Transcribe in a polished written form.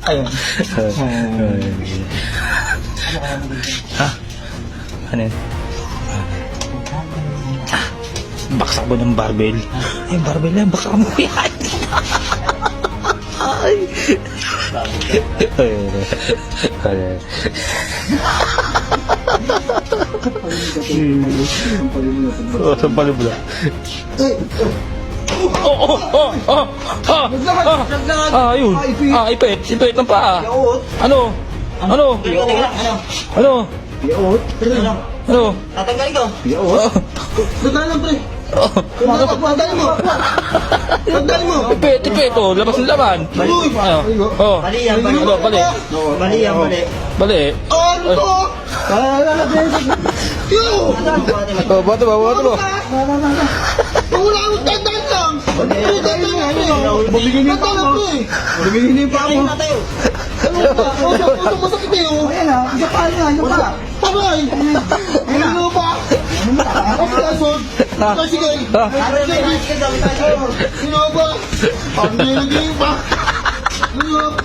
Ayun. Ha? Ano yun? Baksak mo ng barbell. Ay, barbell yan. Baksak mo yan. Ay. Sampalin mo na. Ayun. Ipit. Ipit ng paa. Ano? Ano? Ano? Ano? Tatanggalin ko. Tanggalin pre. Tanggalin mo. Tanggalin mo. Ipit. Oh, labas ng laman. Oh. Bali yan, bali. Ano, bali. Bali yan, bali. Bali. Ano to? Oh, bato ba? Wala akong tandaan lang. Bumigin pa ako. Bumigin pa ako. Masakit eh. Ayan na. Isa pa. Pabay. Ano ba? Ang plasod. Sige. Sino ba? Ang nilagay pa. Ano?